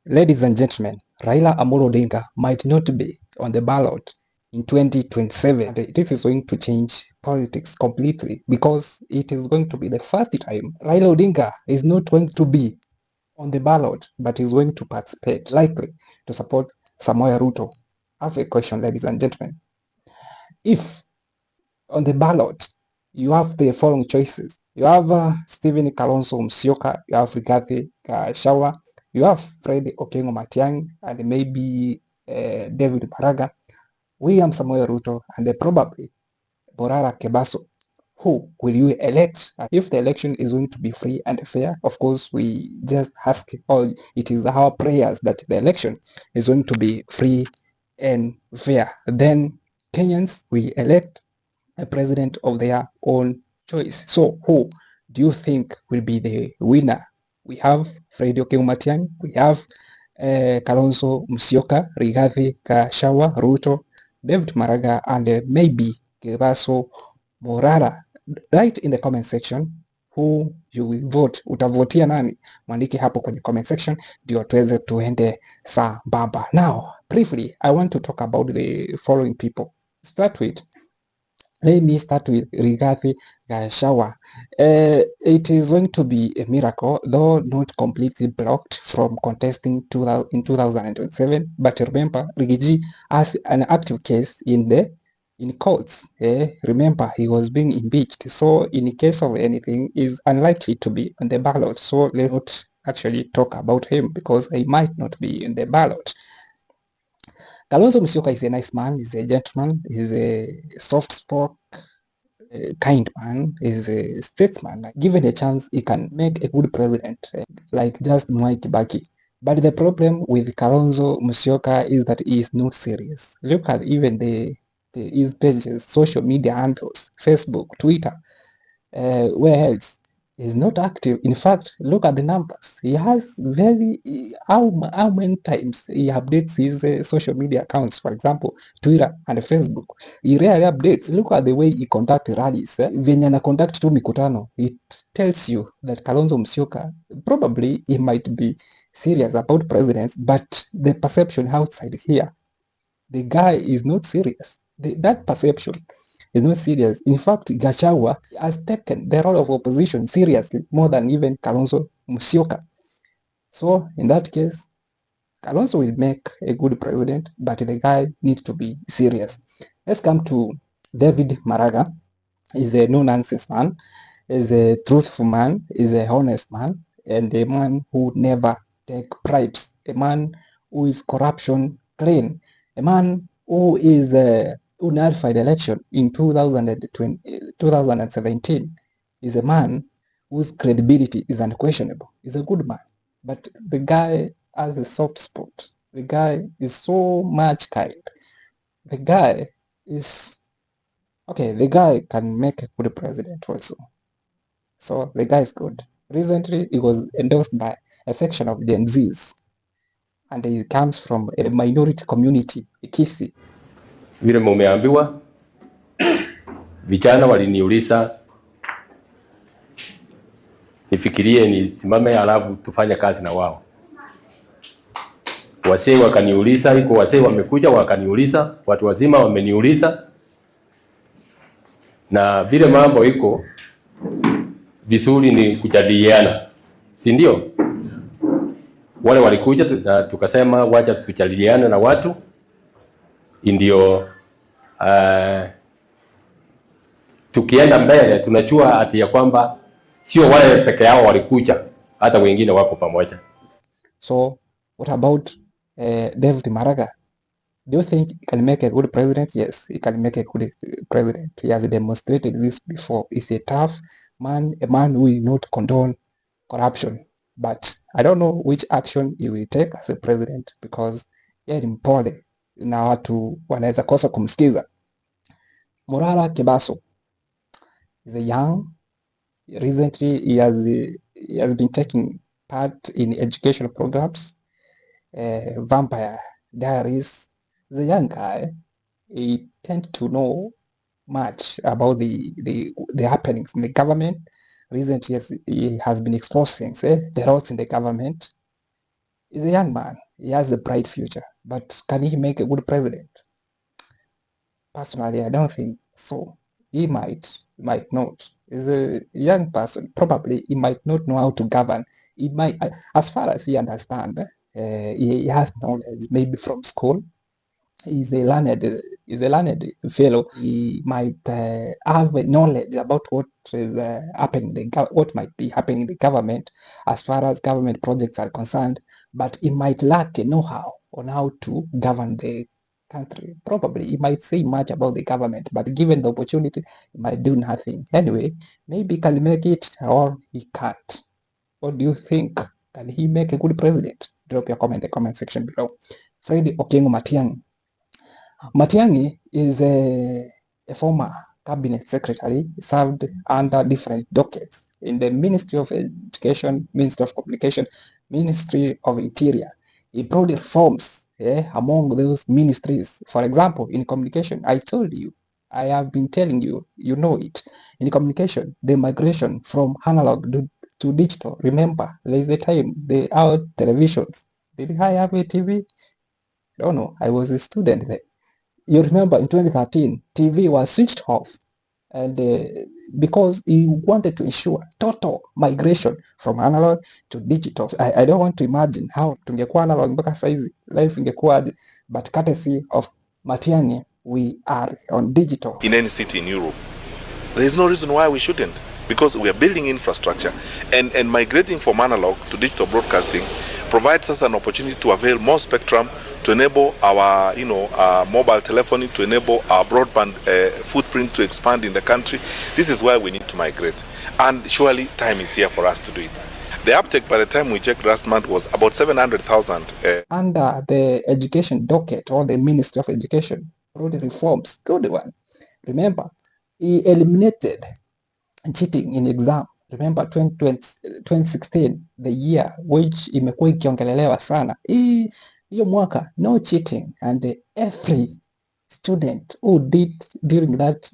Ladies and gentlemen, Raila Amolo Odinga might not be on the ballot in 2027. This is going to change politics completely because it is going to be the first time Raila Odinga is not going to be on the ballot, but is going to participate, likely to support Samoei Ruto. I have a question, ladies and gentlemen. If on the ballot you have the following choices, you have Stephen Kalonzo Musyoka, you have Rigathi Gachagua, you have Fred Matiang'i, and maybe David Maraga, William Ruto, and probably Morara Kebaso. Who will you elect? If the election is going to be free and fair, of course, we just ask, or it is our prayers that the election is going to be free and fair. Then Kenyans will elect a president of their own choice. So who do you think will be the winner? We have Fred Matiang'i, we have Kalonzo Musyoka, Rigathi Gachagua, Ruto, David Maraga, and maybe Kebaso Morara. Write in the comment section who you will vote. Utavotia nani? Mwandike hapo kwenye comment section ndio tuweze tuende sambamba. Now, briefly, I want to talk about the following people. Let me start with Rigathi Gachagua. It is going to be a miracle, though not completely blocked from contesting in 2027. But remember, Rigiji has an active case in courts. Remember, he was being impeached. So in case of anything, is unlikely to be on the ballot. So let's not actually talk about him because he might not be in the ballot. Kalonzo Musyoka is a nice man, he's a gentleman, he's a soft-spoken, kind man, he's a statesman. Given a chance, he can make a good president, like just Mwai Kibaki. But the problem with Kalonzo Musyoka is that he is not serious. Look at even his pages, social media handles, Facebook, Twitter, where else? Is not active. In fact, look at the numbers. He has how many times he updates his social media accounts, for example, Twitter and Facebook. He rarely updates. Look at the way he conducts rallies. Venye ana conduct tu mikutano, it tells you that Kalonzo Musyoka, probably he might be serious about presidents, but the perception outside here, the guy is not serious. That perception is not serious. In fact, Gachagua has taken the role of opposition seriously more than even Kalonzo Musyoka. So in that case, Kalonzo will make a good president, but the guy needs to be serious. Let's come to David Maraga. He's a no-nonsense man, he's a truthful man, he's a honest man, and a man who never take bribes, a man who is corruption clean, a man who is who nullified election in 2017 is a man whose credibility is unquestionable. He's a good man, but the guy has a soft spot. The guy is so much kind. The guy is okay. The guy can make a good president also. So the guy is good. Recently, he was endorsed by a section of Gen Zs, and he comes from a minority community, Kisii. Vile mumeambiwa, vijana waliniuliza nifikirie nisimame alafu tufanye kazi na wao. Wasee wakaniuliza, iko wasee wamekuja wakaniuliza, watu wazima wameniuliza, na vile mambo iko vizuri ni kujadiliana, si ndio? Wale walikuja na tukasema wacha tujadiliane na watu ndio tukienda mbele tunajua ati ya kwamba sio wale peke yao walikuja, hata wengine wako pamoja. So what about David Maraga? Do you think he can make a good president? Yes, he can make a good president. He has demonstrated this before. He's a tough man, a man who will not condone corruption. But I don't know which action he will take as a president because yeye ni mpole na watu wanaweza kosa kumsikiza. Morara Kebaso is a young. Recently, he has been taking part in educational programs. Vampire Diaries. The young guy, he tends to know much about the happenings in the government. Recently, he has been exposing the roles in the government. He's a young man. He has a bright future. But can he make a good president? Personally, I don't think so. He might not. He's a young person. Probably he might not know how to govern. He might, as far as he understands, he has knowledge, maybe from school. He's a learned fellow. He might have knowledge about what is happening, what might be happening in the government as far as government projects are concerned, but he might lack a know-how on how to govern the country. Probably he might say much about the government, but given the opportunity, he might do nothing. Anyway, maybe he can make it or he can't. What do you think? Can he make a good president? Drop your comment in the comment section below. Fred Matiang'i. Matiangi is a former cabinet secretary, served under different dockets in the Ministry of Education, Ministry of Communication, Ministry of Interior. He brought reforms among those ministries. For example, in communication, I told you, I have been telling you, you know it. In communication, the migration from analog to digital. Remember, there is a time our televisions. Did I have a TV? I don't know. I was a student then. You remember in 2013, TV was switched off, and because he wanted to ensure total migration from analog to digital. I don't want to imagine how tungekuwa analog mpaka saizi life ingekuwaje, but courtesy of Matiang'i, we are on digital. In any city in Europe, there is no reason why we shouldn't, because we are building infrastructure, and migrating from analog to digital broadcasting provides us an opportunity to avail more spectrum to enable our, mobile telephony, to enable our broadband footprint to expand in the country. This is why we need to migrate, and surely time is here for us to do it. The uptake by the time we checked last month was about 700,000. Under the education docket or the Ministry of Education, all the reforms, good one. Remember, he eliminated cheating in exam. Remember 2016, the year which imekuwa ikiongelelewa sana. Hiyo mwaka, no cheating, and every student who did during that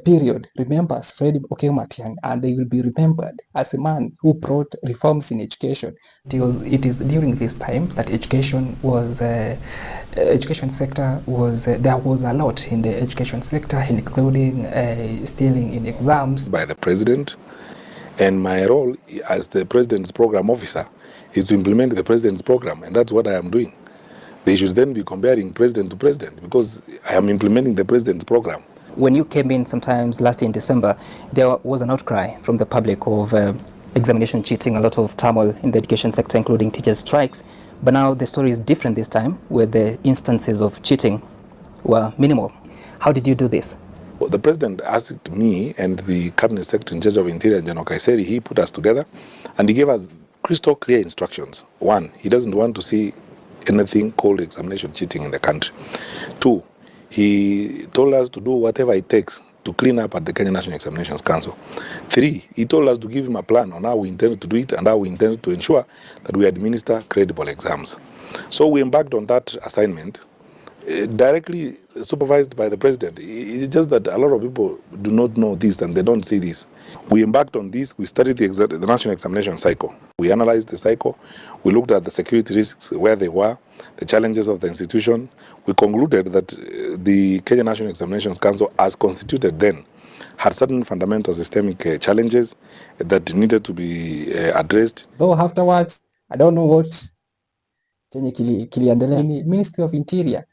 period remembers Fred Matiang'i, and they will be remembered as a man who brought reforms in education. It is during this time that education sector was there was a lot in the education sector, including stealing in exams. By the president, and my role as the president's program officer is to implement the president's program, and that's what I am doing. They should then be comparing president to president, because I am implementing the president's program. When you came in sometimes last year in December, there was an outcry from the public of examination cheating, a lot of turmoil in the education sector, including teachers' strikes. But now the story is different this time, where the instances of cheating were minimal. How did you do this? Well, the president asked me and the cabinet secretary in charge of Interior, General Kaiseri. He put us together, and he gave us crystal clear instructions. One, he doesn't want to see anything called examination cheating in the country. Two, he told us to do whatever it takes to clean up at the Kenya National Examinations Council. Three, he told us to give him a plan on how we intend to do it and how we intend to ensure that we administer credible exams. So we embarked on that assignment, directly supervised by the president. It's just that a lot of people do not know this and they don't see this. We embarked on this. We studied the national examination cycle. We analyzed the cycle. We looked at the security risks, where they were, the challenges of the institution. We concluded that the Kenya National Examinations Council, as constituted then, had certain fundamental systemic challenges that needed to be addressed. Though afterwards, I don't know what kiliendelea. Ministry of Interior,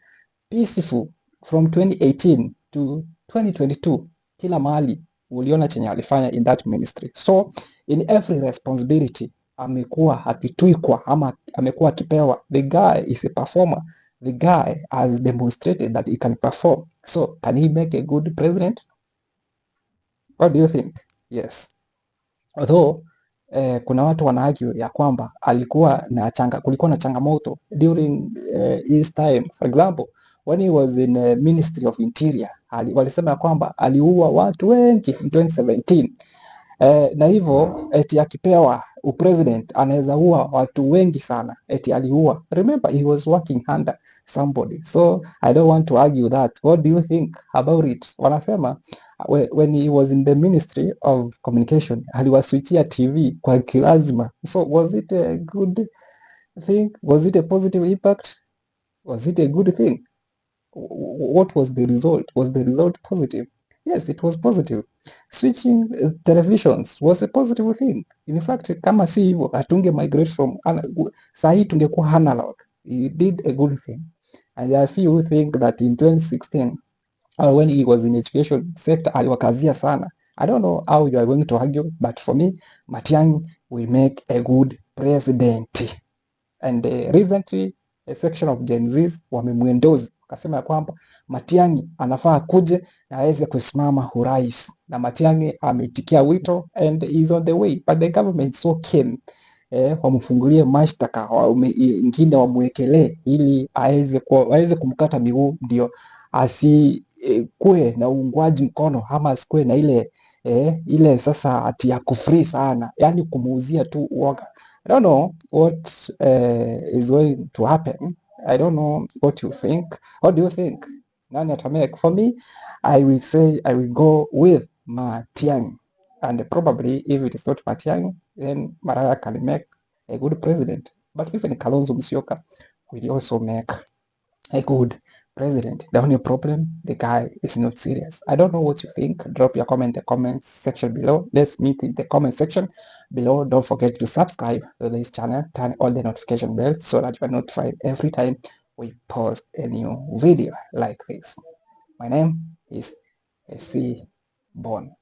peaceful from 2018 to 2022, kila mahali uliona chenye alifanya in that ministry. So in every responsibility amekuwa akitwikwa ama amekuwa akipewa. The guy is a performer. The guy has demonstrated that he can perform. So can he make a good president? What do you think? Yes. Although kuna watu wanaargue ya kwamba kulikuwa na changamoto during his time. For example, when he was in Ministry of Interior, walisema ya kwamba aliua watu wengi in 2017. Na hivyo eti akipewa upresident anaweza ua watu wengi sana, eti aliua. Remember, he was working under somebody. So I don't want to argue that. What do you think about it? Wanasema when he was in the Ministry of Communication aliwaswichia TV kwa kilazima. So was it a good think? Was it a positive impact? Was it a good thing? What was the result? Was the result positive? Yes, it was positive. Switching televisions was a positive thing. In fact, kama si hivyo hatunge migrate from sahi tungekuwa analog. He did a good thing. And I feel think that in 2016 when he was in education sector aliwakazia sana. I don't know how you are going to argue, but for me Matiang'i will make a good president. And recently a section of Gen Zs wamemwendozi wakasema ya kwamba Matiang'i anafaa kuje na aweze kusimama urais, na Matiang'i ameitikia wito and is on the way, but the government so keen wamfungulie mashtaka ingine wamwekelee ili aweze kumkata miguu ndio asikuwe na uungwaji mkono ama asikuwe na ile sasa ati ya kufree sana, yani kumuuzia tu uoga. I don't know what is going to happen. I don't know what you think. What do you think? Nani atamake? For me, I will say I will go with Matiang'i. And probably if it is not Matiang'i, then Maraga can make a good president. But even Kalonzo Musyoka will also make a good president. The only problem, the guy is not serious. I don't know what you think. Drop your comment in the comments section below. Let's meet in the comment section below. Don't forget to subscribe to this channel. Turn on the notification bell so that you are notified every time we post a new video like this. My name is SC Bon.